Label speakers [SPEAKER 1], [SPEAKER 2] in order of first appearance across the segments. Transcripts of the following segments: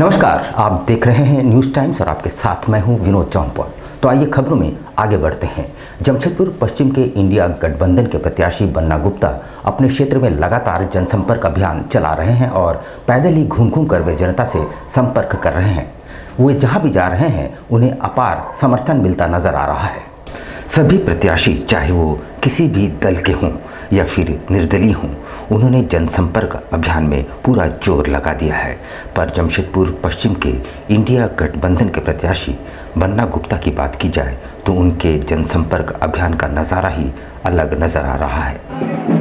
[SPEAKER 1] नमस्कार, आप देख रहे हैं न्यूज़ टाइम्स और आपके साथ मैं हूं विनोद जौनपॉल। तो आइए खबरों में आगे बढ़ते हैं। जमशेदपुर पश्चिम के इंडिया गठबंधन के प्रत्याशी बन्ना गुप्ता अपने क्षेत्र में लगातार जनसंपर्क अभियान चला रहे हैं और पैदल ही घूम घूम कर वे जनता से संपर्क कर रहे हैं। वे जहां भी जा रहे हैं उन्हें अपार समर्थन मिलता नजर आ रहा है। सभी प्रत्याशी, चाहे वो किसी भी दल के हों या फिर निर्दलीय हों, उन्होंने जनसंपर्क अभियान में पूरा जोर लगा दिया है। पर जमशेदपुर पश्चिम के इंडिया गठबंधन के प्रत्याशी बन्ना गुप्ता की बात की जाए तो उनके जनसंपर्क अभियान का नज़ारा ही अलग नज़र आ रहा है।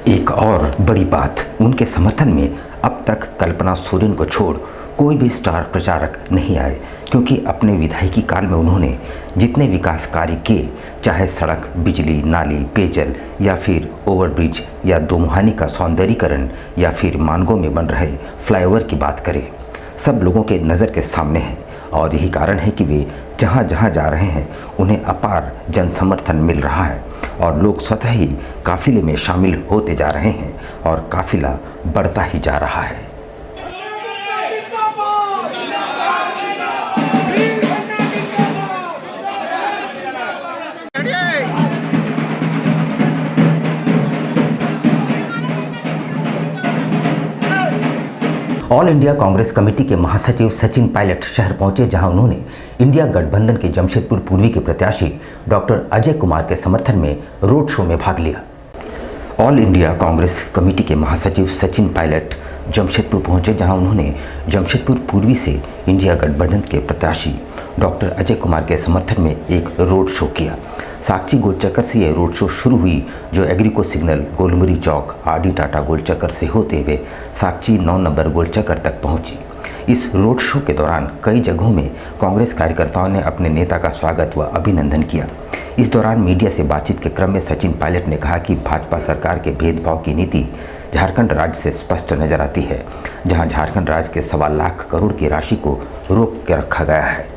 [SPEAKER 1] एक और बड़ी बात, उनके समर्थन में अब तक कल्पना सोरेन को छोड़ कोई भी स्टार प्रचारक नहीं आए, क्योंकि अपने विधायकी काल में उन्होंने जितने विकास कार्य किए, चाहे सड़क, बिजली, नाली, पेयजल या फिर ओवरब्रिज या दोमुहानी का सौंदर्यीकरण या फिर मानगो में बन रहे फ्लाईओवर की बात करें, सब लोगों के नज़र के सामने हैं। और यही कारण है कि वे जहाँ जहाँ जा रहे हैं उन्हें अपार जन समर्थन मिल रहा है और लोग स्वतः ही काफिले में शामिल होते जा रहे हैं और काफिला बढ़ता ही जा रहा है। ऑल इंडिया कांग्रेस कमेटी के महासचिव सचिन पायलट शहर पहुंचे, जहां उन्होंने इंडिया गठबंधन के जमशेदपुर पूर्वी के प्रत्याशी डॉक्टर अजय कुमार के समर्थन में रोड शो में भाग लिया। ऑल इंडिया कांग्रेस कमेटी के महासचिव सचिन पायलट जमशेदपुर पहुंचे, जहां उन्होंने जमशेदपुर पूर्वी से इंडिया गठबंधन के प्रत्याशी डॉक्टर अजय कुमार के समर्थन में एक रोड शो किया। साक्षी गोलचक्कर से यह रोड शो शुरू हुई, जो एग्रीको सिग्नल, गोलमुरी चौक, आरडी टाटा गोलचक्कर से होते हुए साक्षी 9 नंबर गोलचक्कर तक पहुंची। इस रोड शो के दौरान कई जगहों में कांग्रेस कार्यकर्ताओं ने अपने नेता का स्वागत व अभिनंदन किया। इस दौरान मीडिया से बातचीत के क्रम में सचिन पायलट ने कहा कि भाजपा सरकार के भेदभाव की नीति झारखंड राज्य से स्पष्ट नजर आती है, जहां झारखंड राज्य के 1.25 लाख करोड़ की राशि को रोक के रखा गया है।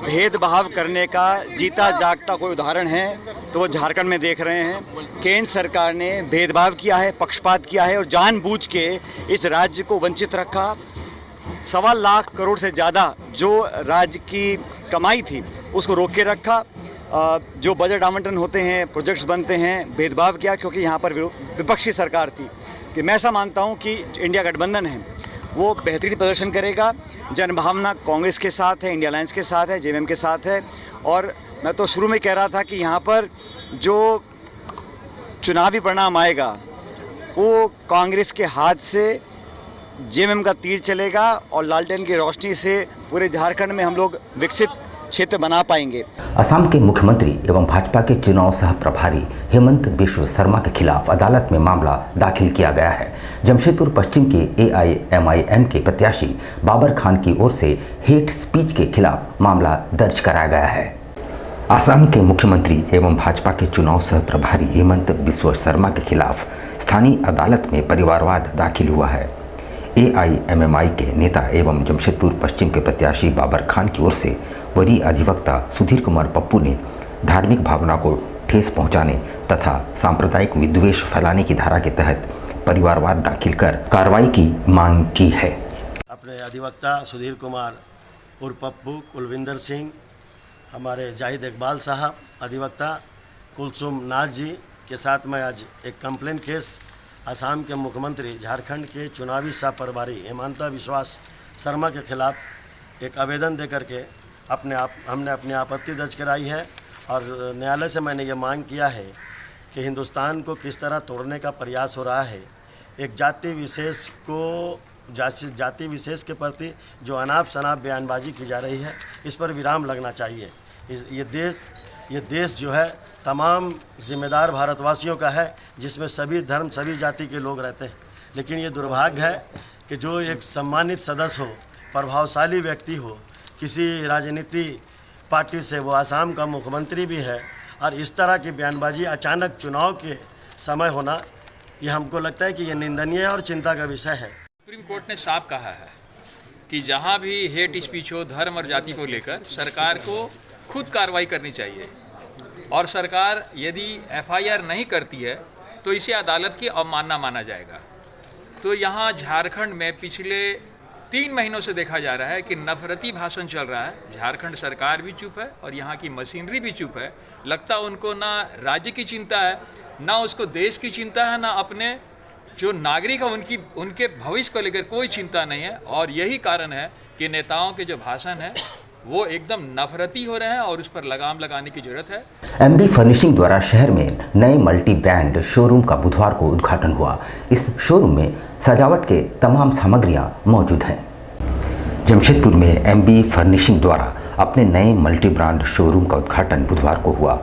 [SPEAKER 2] भेदभाव करने का जीता जागता कोई उदाहरण है तो वो झारखंड में देख रहे हैं। केंद्र सरकार ने भेदभाव किया है, पक्षपात किया है और जानबूझ के इस राज्य को वंचित रखा। 1.25 लाख करोड़ से ज़्यादा जो राज्य की कमाई थी उसको रोक के रखा। जो बजट आवंटन होते हैं, प्रोजेक्ट्स बनते हैं, भेदभाव किया, क्योंकि यहाँ पर विपक्षी सरकार थी। कि मैं ऐसा मानता हूँ कि इंडिया गठबंधन है वो बेहतरीन प्रदर्शन करेगा। जनभावना कांग्रेस के साथ है, इंडिया अलायंस के साथ है, जेएमएम के साथ है। और मैं तो शुरू में कह रहा था कि यहाँ पर जो चुनावी परिणाम आएगा वो कांग्रेस के हाथ से जेएमएम का तीर चलेगा और लालटेन की रोशनी से पूरे झारखंड में हम लोग विकसित क्षेत्र बना पाएंगे।
[SPEAKER 1] असम के मुख्यमंत्री एवं भाजपा के चुनाव सह प्रभारी हेमंत बिश्व शर्मा के खिलाफ अदालत में मामला दाखिल किया गया है। जमशेदपुर पश्चिम के AIMIM के प्रत्याशी बाबर खान की ओर से हेट स्पीच के खिलाफ मामला दर्ज कराया गया है। असम के मुख्यमंत्री एवं भाजपा के चुनाव सह प्रभारी हेमंत बिश्व शर्मा के खिलाफ स्थानीय अदालत में परिवारवाद दाखिल हुआ है। AIMMI के नेता एवं जमशेदपुर पश्चिम के प्रत्याशी बाबर खान की ओर से वरीय अधिवक्ता सुधीर कुमार पप्पू ने धार्मिक भावना को ठेस पहुंचाने तथा सांप्रदायिक विद्वेष फैलाने की धारा के तहत परिवारवाद दाखिल कर कार्रवाई की मांग की है।
[SPEAKER 3] अपने अधिवक्ता सुधीर कुमार उर्फ पप्पू, कुलविंदर सिंह, हमारे जाहिद इकबाल साहब, अधिवक्ता कुलसुम नाथ जी के साथ में आज एक कंप्लेन केस असम के मुख्यमंत्री, झारखंड के चुनावी सह प्रभारी हेमंत बिश्व शर्मा के खिलाफ एक आवेदन दे करके हमने अपनी आपत्ति दर्ज कराई है। और न्यायालय से मैंने ये मांग किया है कि हिंदुस्तान को किस तरह तोड़ने का प्रयास हो रहा है, एक जाति विशेष के प्रति जो अनाप शनाप बयानबाजी की जा रही है, इस पर विराम लगना चाहिए। ये देश जो है तमाम जिम्मेदार भारतवासियों का है, जिसमें सभी धर्म सभी जाति के लोग रहते हैं। लेकिन ये दुर्भाग्य है कि जो एक सम्मानित सदस्य हो, प्रभावशाली व्यक्ति हो, किसी राजनीति पार्टी से, वो आसाम का मुख्यमंत्री भी है, और इस तरह की बयानबाजी अचानक चुनाव के समय होना, ये हमको लगता है कि ये निंदनीय और चिंता का विषय है।
[SPEAKER 4] सुप्रीम कोर्ट ने साफ कहा है कि जहां भी हेट स्पीच हो धर्म और जाति को लेकर सरकार को खुद कार्रवाई करनी चाहिए, और सरकार यदि एफआईआर नहीं करती है तो इसे अदालत की अवमानना माना जाएगा। तो यहाँ झारखंड में पिछले 3 महीनों से देखा जा रहा है कि नफरती भाषण चल रहा है। झारखंड सरकार भी चुप है और यहाँ की मशीनरी भी चुप है। लगता उनको ना राज्य की चिंता है, ना उसको देश की चिंता है, ना अपने जो नागरिक है उनके भविष्य को लेकर कोई चिंता नहीं है। और यही कारण है कि नेताओं के जो भाषण हैं वो एकदम नफरती हो रहे हैं और उस पर लगाम लगाने की जरूरत है।
[SPEAKER 1] एमबी फर्निशिंग द्वारा शहर में नए मल्टी ब्रांड शोरूम का बुधवार को उद्घाटन हुआ। इस शोरूम में सजावट के तमाम सामग्रियां मौजूद हैं। जमशेदपुर में एमबी फर्निशिंग द्वारा अपने नए मल्टी ब्रांड शोरूम का उद्घाटन बुधवार को हुआ।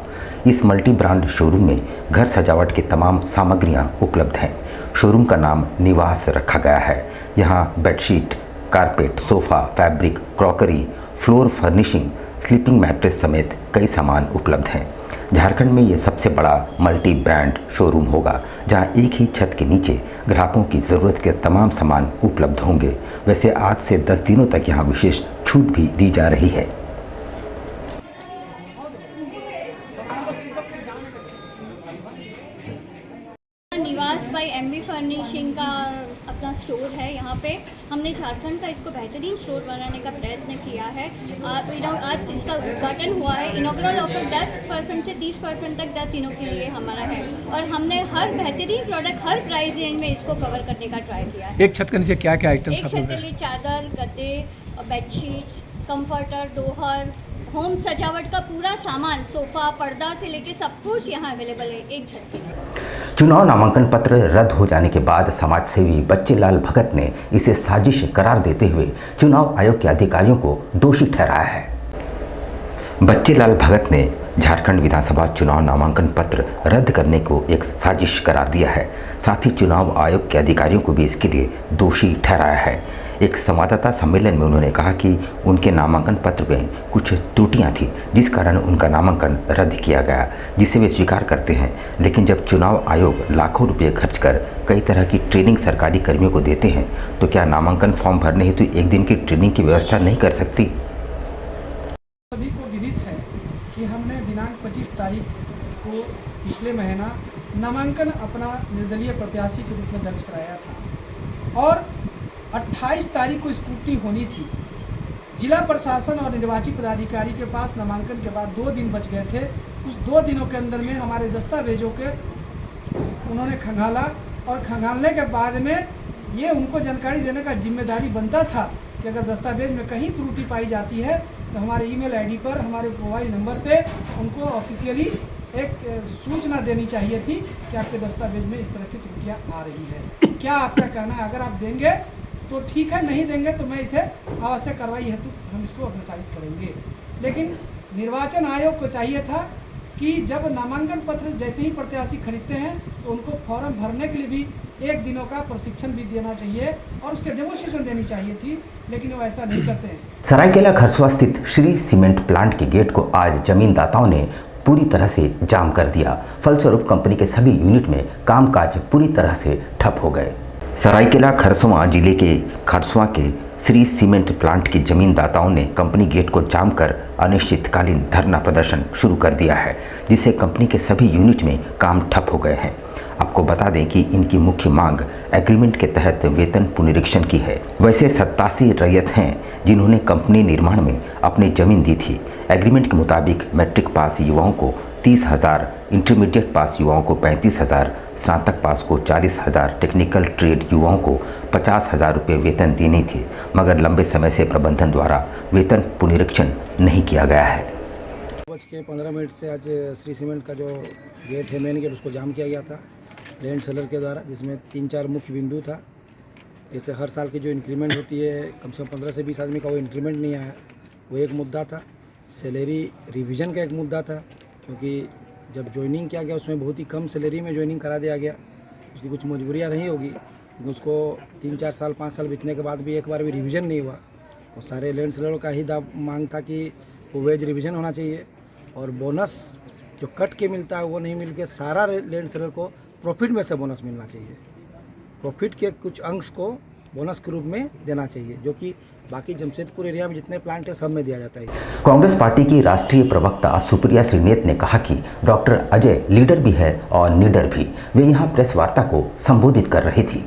[SPEAKER 1] इस मल्टी ब्रांड शोरूम में घर सजावट की तमाम सामग्रियां उपलब्ध हैं। शोरूम का नाम निवास रखा गया है। यहाँ bedsheet, carpet, sofa, fabric, crockery, floor furnishing, sleeping mattress समेत कई सामान उपलब्ध हैं। झारखंड में ये सबसे बड़ा मल्टी ब्रांड शोरूम होगा, जहां एक ही छत के नीचे ग्राहकों की ज़रूरत के तमाम सामान उपलब्ध होंगे। वैसे आज से 10 दिनों तक यहाँ विशेष छूट भी दी जा रही है।
[SPEAKER 5] निवास बाय एमबी फर्निशिंग का अपना स्टोर है। यहाँ पे हमने झारखंड का इसको बेहतरीन स्टोर बनाने का प्रयत्न किया है। आज इसका उद्घाटन हुआ है। इनॉग्रल ऑफर 10% से 30% तक 10 दिनों के लिए हमारा है, और हमने हर बेहतरीन प्रोडक्ट हर प्राइस रेंज में इसको कवर करने का ट्राई किया है।
[SPEAKER 6] एक छत के नीचे क्या क्या आइटम?
[SPEAKER 5] एक छत के लिए चादर, गद्दे, बेडशीट्स, कंफर्टर, दोहर, होम सजावट का पूरा सामान, सोफ़ा, पर्दा से लेके सब कुछ यहाँ अवेलेबल है एक छत के।
[SPEAKER 1] चुनाव नामांकन पत्र रद्द हो जाने के बाद समाजसेवी बच्चेलाल भगत ने इसे साजिश करार देते हुए चुनाव आयोग के अधिकारियों को दोषी ठहराया है। बच्चेलाल भगत ने झारखंड विधानसभा चुनाव नामांकन पत्र रद्द करने को एक साजिश करार दिया है। साथ ही चुनाव आयोग के अधिकारियों को भी इसके लिए दोषी ठहराया है। एक संवाददाता सम्मेलन में उन्होंने कहा कि उनके नामांकन पत्र में कुछ त्रुटियां थी, जिस कारण उनका नामांकन रद्द किया गया, जिसे वे स्वीकार करते हैं। लेकिन जब चुनाव आयोग लाखों रुपये खर्च कर कई तरह की ट्रेनिंग सरकारी कर्मियों को देते हैं, तो क्या नामांकन फॉर्म भरने हेतु एक दिन की ट्रेनिंग की व्यवस्था नहीं कर सकती?
[SPEAKER 6] सभी को विदित है कि हमने दिनांक 25 तारीख को पिछले महीना नामांकन अपना निर्दलीय प्रत्याशी के रूप में दर्ज कराया था, और 28 तारीख को स्क्रूटनी होनी थी। जिला प्रशासन और निर्वाची पदाधिकारी के पास नामांकन के बाद 2 दिन बच गए थे। उस 2 दिनों के अंदर में हमारे दस्तावेजों के उन्होंने खंगाला, और खंगालने के बाद में ये उनको जानकारी देने का जिम्मेदारी बनता था कि अगर दस्तावेज में कहीं त्रुटि पाई जाती है तो हमारे ईमेल आईडी पर, हमारे मोबाइल नंबर पे उनको ऑफिशियली एक सूचना देनी चाहिए थी कि आपके दस्तावेज में इस तरह की त्रुटियाँ आ रही है। क्या आपका कहना है? अगर आप देंगे तो ठीक है, नहीं देंगे तो मैं इसे आवश्यक कार्रवाई हेतु हम इसको अग्रसारित करेंगे। लेकिन निर्वाचन आयोग को चाहिए था कि जब नामांकन पत्र जैसे ही प्रत्याशी खरीदते हैं तो उनको फॉर्म भरने के लिए भी 1 दिनों का प्रशिक्षण भी देना चाहिए और उसके डेमोन्स्ट्रेशन देनी चाहिए थी, लेकिन वो ऐसा नहीं करते हैं।
[SPEAKER 1] सरायकेला खरसुआ स्थित श्री सीमेंट प्लांट के गेट को आज जमींदाताओं ने पूरी तरह से जाम कर दिया। फलस्वरूप कंपनी के सभी यूनिट में कामकाज पूरी तरह से ठप हो गए। सरायकेला खरसुआ जिले के खरसुआ के श्री सीमेंट प्लांट के जमींदाताओं ने कंपनी गेट को जाम कर अनिश्चितकालीन धरना प्रदर्शन शुरू कर दिया है, जिससे कंपनी के सभी यूनिट में काम ठप हो गए हैं। आपको बता दें कि इनकी मुख्य मांग एग्रीमेंट के तहत वेतन पुनरीक्षण की है। वैसे 87 रैयत हैं जिन्होंने कंपनी निर्माण में अपनी जमीन दी थी। एग्रीमेंट के मुताबिक मैट्रिक पास युवाओं को 30,000, इंटरमीडिएट पास युवाओं को 35,000, स्नातक पास को 40,000, टेक्निकल ट्रेड युवाओं को 50,000 रुपये वेतन देनी थी, मगर लंबे समय से प्रबंधन द्वारा वेतन पुनरीक्षण नहीं किया गया है।
[SPEAKER 7] 15 से आज श्री सीमेंट का जो गेट है मेन गेट उसको जाम किया गया था लैंड सेलर के द्वारा, जिसमें 3-4 मुख्य बिंदु था। जैसे हर साल की जो इंक्रीमेंट होती है, कम से कम 15 से 20 आदमी का वो इंक्रीमेंट नहीं आया, वो एक मुद्दा था। सैलरी रिवीजन का एक मुद्दा था, क्योंकि जब ज्वाइनिंग किया गया उसमें बहुत ही कम सैलरी में ज्वाइनिंग करा दिया गया। उसकी कुछ मजबूरियाँ रही होगी, लेकिन उसको 3-4 साल 5 साल बीतने के बाद भी एक बार भी रिवीजन नहीं हुआ। और सारे लैंड सेलरों का ही मांग था कि वो वेज रिवीजन होना चाहिए, और बोनस जो कट के मिलता है वो नहीं मिल के सारा लैंड सेलर को प्रॉफिट में से बोनस मिलना चाहिए। प्रॉफिट के कुछ अंश को बोनस के रूप में देना चाहिए, जो कि बाकी जमशेदपुर एरिया में जितने प्लांट है सब में दिया जाता है।
[SPEAKER 1] कांग्रेस पार्टी की राष्ट्रीय प्रवक्ता सुप्रिया श्रीनेत ने कहा कि डॉक्टर अजय लीडर भी है और नीडर भी। वे यहां प्रेस वार्ता को संबोधित कर रही थी।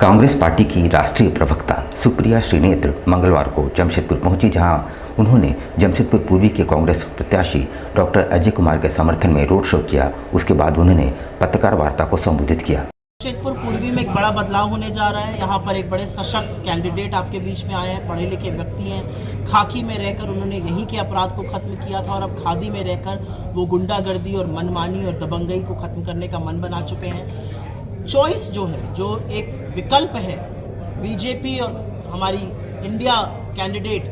[SPEAKER 1] कांग्रेस पार्टी की राष्ट्रीय प्रवक्ता सुप्रिया श्रीनेत मंगलवार को जमशेदपुर पहुंची, जहां उन्होंने जमशेदपुर पूर्वी के कांग्रेस प्रत्याशी डॉक्टर अजय कुमार के समर्थन में रोड शो किया। उसके बाद उन्होंने पत्रकार वार्ता को संबोधित किया।
[SPEAKER 8] जमशेदपुर पूर्वी में एक बड़ा बदलाव होने जा रहा है। यहाँ पर एक बड़े सशक्त कैंडिडेट आपके बीच में आए हैं, पढ़े लिखे व्यक्ति हैं। खाकी में रहकर उन्होंने यहीं के अपराध को खत्म किया था और अब खादी में रहकर वो गुंडागर्दी और मनमानी और दबंगई को खत्म करने का मन बना चुके हैं। चॉइस जो है, जो एक विकल्प है बीजेपी और हमारी India candidate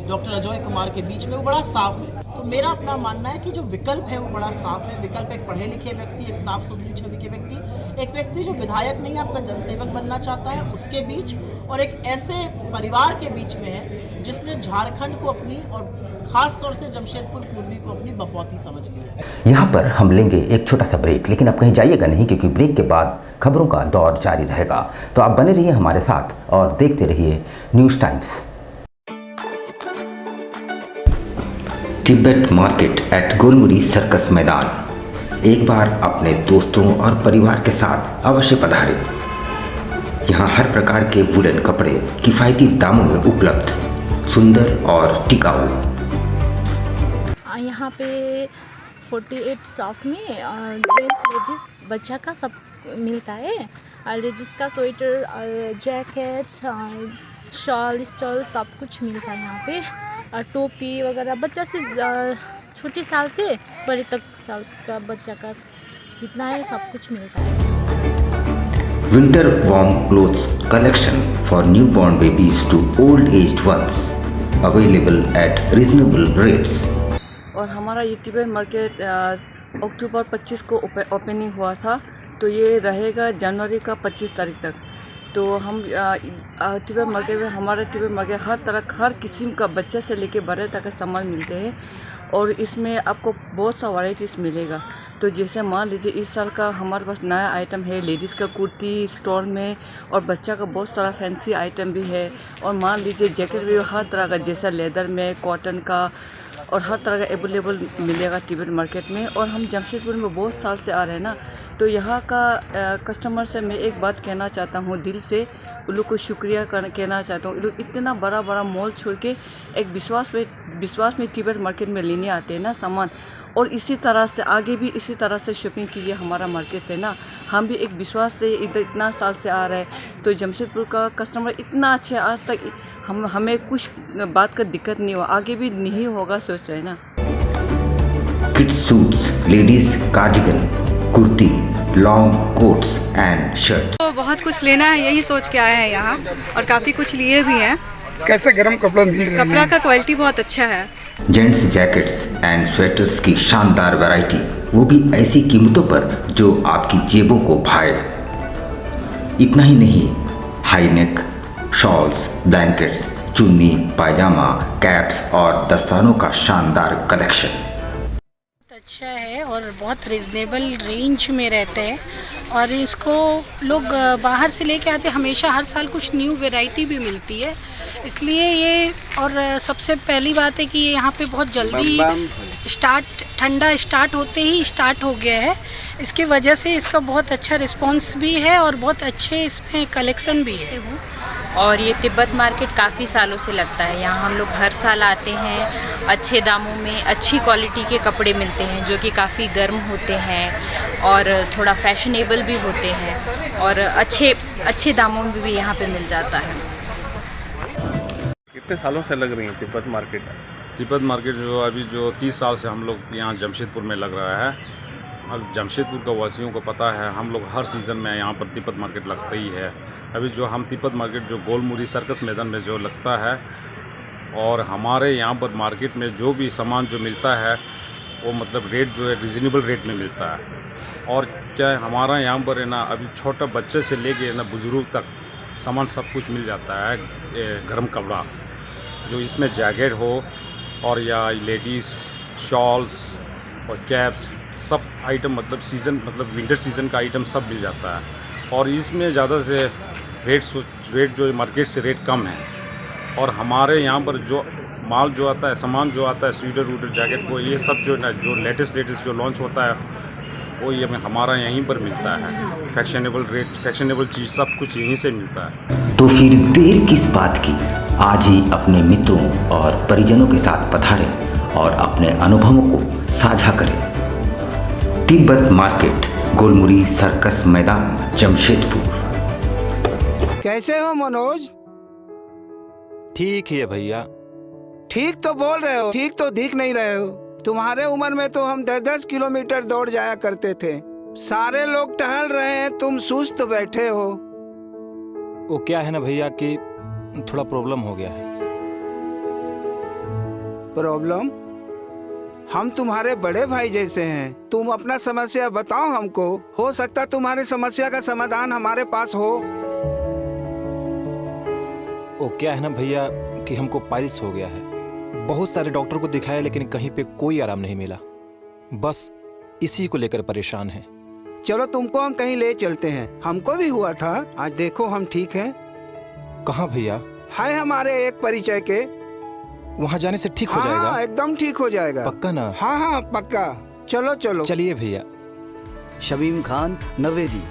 [SPEAKER 8] doctor Ajay Kumar के बीच में, वो बड़ा साफ है। तो मेरा अपना मानना है कि जो विकल्प है वो बड़ा साफ है। विकल्प एक पढ़े लिखे व्यक्ति, एक साफ सुथरी छवि के व्यक्ति, एक व्यक्ति जो विधायक नहीं आपका जनसेवक बनना चाहता है उसके बीच, और एक ऐसे परिवार के बीच में है जिसने झारखंड को अपनी और खास तौर से जमशेदपुर पूर्वी को अपनी बपौती समझ लिया है।
[SPEAKER 1] यहाँ पर हम लेंगे एक छोटा सा ब्रेक, लेकिन अब कहीं जाइएगा नहीं, क्योंकि ब्रेक के बाद खबरों का दौर जारी रहेगा। तो आप बने रहिए हमारे साथ और देखते रहिए news times. Tibet market at Golmuri circus मैदान। एक बार अपने दोस्तों और परिवार के साथ अवश्य पधारें। यहाँ हर प्रकार के वुडन कपड़े किफ़ायती दामों में उपलब्ध, सुंदर और टिकाऊ।
[SPEAKER 9] यहाँ पे 48 शॉप में जेंट्स लेडीज़ बच्चा का सब मिलता है। लेडीज़ का स्वेटर और जैकेट, शॉल स्टॉल सब कुछ मिलता है यहाँ पे। और टोपी वगैरह बच्चा से छोटे साल से बड़े तक साल का बच्चा का जितना है सब कुछ मिलता है।
[SPEAKER 1] Winter warm clothes collection for newborn babies to old aged ones available at reasonable rates.
[SPEAKER 10] और हमारा ये तिब्बत मार्केट अक्टूबर 25 को ओपनिंग हुआ था, तो ये रहेगा जनवरी का 25 तारीख तक। तो हम तिब्बत मार्केट में, हमारे तिब्बत मार्केट हर किस्म का बच्चे से लेके बड़े तक का सामान मिलते हैं, और इसमें आपको बहुत सा वैराइटीज़ मिलेगा। तो जैसे मान लीजिए इस साल का हमारे पास नया आइटम है लेडीज़ का कुर्ती स्टोर में, और बच्चा का बहुत सारा फैंसी आइटम भी है। और मान लीजिए जैकेट भी हर तरह का, जैसा लेदर में, कॉटन का, और हर तरह का अवेलेबल मिलेगा तिब्बत मार्केट में। और हम जमशेदपुर में बहुत साल से आ रहे हैं ना, तो यहाँ का कस्टमर से मैं एक बात कहना चाहता हूँ दिल से, उन लोग को शुक्रिया कहना चाहता हूँ। लोग इतना बड़ा मॉल छोड़ के एक विश्वास में तिब्बत मार्केट में लेने आते हैं ना सामान, और इसी तरह से आगे भी इसी तरह से शॉपिंग कीजिए हमारा मार्केट से ना। हम भी एक विश्वास से इधर इतना साल से आ रहे हैं, तो जमशेदपुर का कस्टमर इतना अच्छा है, आज तक हमें कुछ बात का दिक्कत नहीं हुआ, आगे भी नहीं होगा, सोच रहे हैं ना।
[SPEAKER 1] Kids suits, ladies cardigan, kurti, long quotes and shirt.
[SPEAKER 11] तो बहुत कुछ लेना है, यही सोच के आए हैं यहाँ, और काफ़ी कुछ लिए भी हैं।
[SPEAKER 6] कैसे गर्म कपड़ा मिल रहा है?
[SPEAKER 11] कपड़ा का क्वालिटी बहुत अच्छा है।
[SPEAKER 1] जेंट्स जैकेट्स एंड स्वेटर्स की शानदार वैरायटी, वो भी ऐसी कीमतों पर जो आपकी जेबों को भाए। इतना ही नहीं, हाई नेक शॉल्स, ब्लैंकेट्स, चुन्नी, पायजामा, कैप्स और दस्तानों का शानदार कलेक्शन।
[SPEAKER 12] अच्छा है और बहुत रिजनेबल रेंज में रहते हैं, और इसको लोग बाहर से लेके आते, हमेशा हर साल कुछ न्यू वैरायटी भी मिलती है, इसलिए ये। और सबसे पहली बात है कि ये यहाँ पे बहुत जल्दी ठंडा स्टार्ट होते ही स्टार्ट हो गया है, इसके वजह से इसका बहुत अच्छा रिस्पांस भी है और बहुत अच्छे इसमें कलेक्शन भी है।
[SPEAKER 13] और ये तिब्बत मार्केट काफ़ी सालों से लगता है, यहाँ हम लोग हर साल आते हैं। अच्छे दामों में अच्छी क्वालिटी के कपड़े मिलते हैं जो कि काफ़ी गर्म होते हैं और थोड़ा फैशनेबल भी होते हैं, और अच्छे दामों में भी यहाँ पे मिल जाता है।
[SPEAKER 14] कितने सालों से लग रही है तिब्बत मार्केट? तिब्बत मार्केट जो 30 साल से हम लोग यहाँ जमशेदपुर में लग रहा है। अब जमशेदपुर का वासियों को पता है, हम लोग हर सीज़न में यहाँ पर तिब्बत मार्केट लगता ही है। अभी जो हम तिब्बत मार्केट जो गोलमुरी सर्कस मैदान में जो लगता है, और हमारे यहाँ पर मार्केट में जो भी सामान जो मिलता है वो मतलब रेट जो है रिजनेबल रेट में मिलता है। और क्या है हमारा यहाँ पर है ना अभी छोटा बच्चे से लेके ना बुज़ुर्ग तक सामान सब कुछ मिल जाता है। गर्म कपड़ा जो इसमें जैकेट हो और या लेडीज़ शॉल्स और कैप्स सब आइटम मतलब सीज़न मतलब विंटर सीज़न का आइटम सब मिल जाता है। और इसमें ज़्यादा से रेट जो मार्केट से रेट कम है। और हमारे यहाँ पर जो माल जो आता है सामान जो आता है स्वेटर वूटर जैकेट को ये सब जो है ना जो लेटेस्ट जो लॉन्च होता है वो ये हमारा यहीं पर मिलता है। फैशनेबल रेट फैशनेबल चीज़ सब कुछ यहीं से मिलता है।
[SPEAKER 1] तो फिर देर किस बात की, आज ही अपने मित्रों और परिजनों के साथ पधारें और अपने अनुभवों को साझा करें। तिब्बत मार्केट, गोलमुरी सर्कस मैदान, जमशेदपुर।
[SPEAKER 7] कैसे हो मनोज?
[SPEAKER 15] ठीक ही है भैया।
[SPEAKER 7] ठीक तो बोल रहे हो, ठीक तो दिख नहीं रहे हो। तुम्हारे उम्र में तो हम 10-10 किलोमीटर दौड़ जाया करते थे। सारे लोग टहल रहे हैं, तुम सुस्त बैठे हो।
[SPEAKER 15] वो क्या है ना भैया कि थोड़ा प्रॉब्लम हो गया है।
[SPEAKER 7] प्रॉब्लम? हम तुम्हारे बड़े भाई जैसे हैं, तुम अपना समस्या बताओ हमको, हो सकता तुम्हारी समस्या का समाधान हमारे पास हो।
[SPEAKER 15] वो क्या है ना भैया कि हमको पाइल्स हो गया है। बहुत सारे डॉक्टर को दिखाया लेकिन कहीं पे कोई आराम नहीं मिला। बस इसी को लेकर परेशान है।
[SPEAKER 7] चलो तुमको हम कहीं ले चलते हैं, हमको भी हुआ था। आज देखो हम ठीक हैं।
[SPEAKER 15] कहाँ भैया?
[SPEAKER 7] है हमारे एक परिचय के।
[SPEAKER 15] वहाँ जाने से ठीक हो जाएगा?
[SPEAKER 7] हाँ, एकदम ठीक हो जाएगा।
[SPEAKER 15] पक्का ना?
[SPEAKER 7] हाँ हाँ पक्का। चलो चलो
[SPEAKER 15] चलिए भैया।
[SPEAKER 16] शमीम खान नवेदी,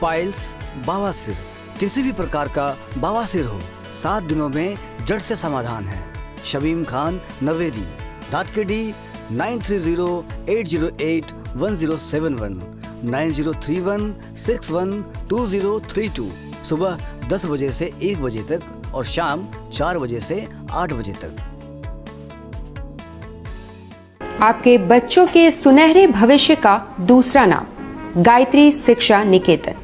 [SPEAKER 16] पाइल्स, बवासीर, किसी भी प्रकार का बवासीर हो 7 दिनों में जड़ से समाधान है। शमीम खान नवेदी, दातकेडी 9308081071 9031612032। सुबह 10 बजे से 1 बजे तक और शाम 4 बजे से 8 बजे तक।
[SPEAKER 17] आपके बच्चों के सुनहरे भविष्य का दूसरा नाम गायत्री शिक्षा निकेतन।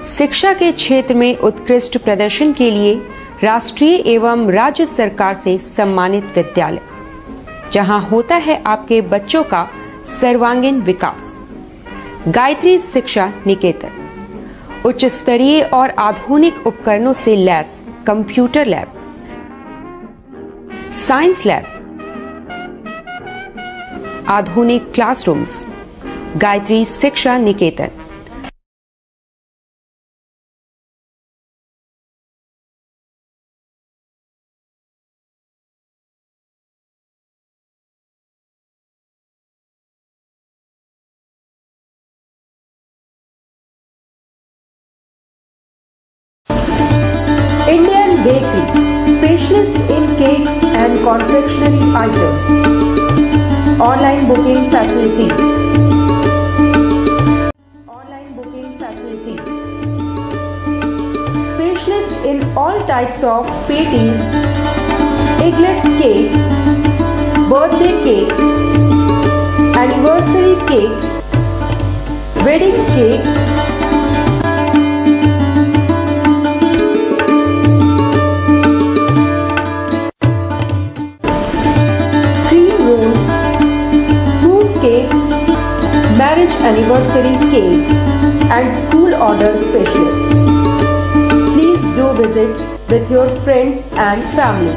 [SPEAKER 17] शिक्षा के क्षेत्र में उत्कृष्ट प्रदर्शन के लिए राष्ट्रीय एवं राज्य सरकार से सम्मानित विद्यालय, जहां होता है आपके बच्चों का सर्वांगीण विकास। गायत्री शिक्षा निकेतन उच्च स्तरीय और आधुनिक उपकरणों से lace computer lab, science lab, आधुनिक क्लासरूम्स। गायत्री शिक्षा निकेतन।
[SPEAKER 18] Indian Bakery, specialist in cakes and confectionery items. Online booking facilities. Online booking facilities. Specialist in all types of patties, eggless cake, birthday cake, anniversary cakes, wedding cakes, marriage anniversary cake and school order specialist. Please do visit with your friends and family.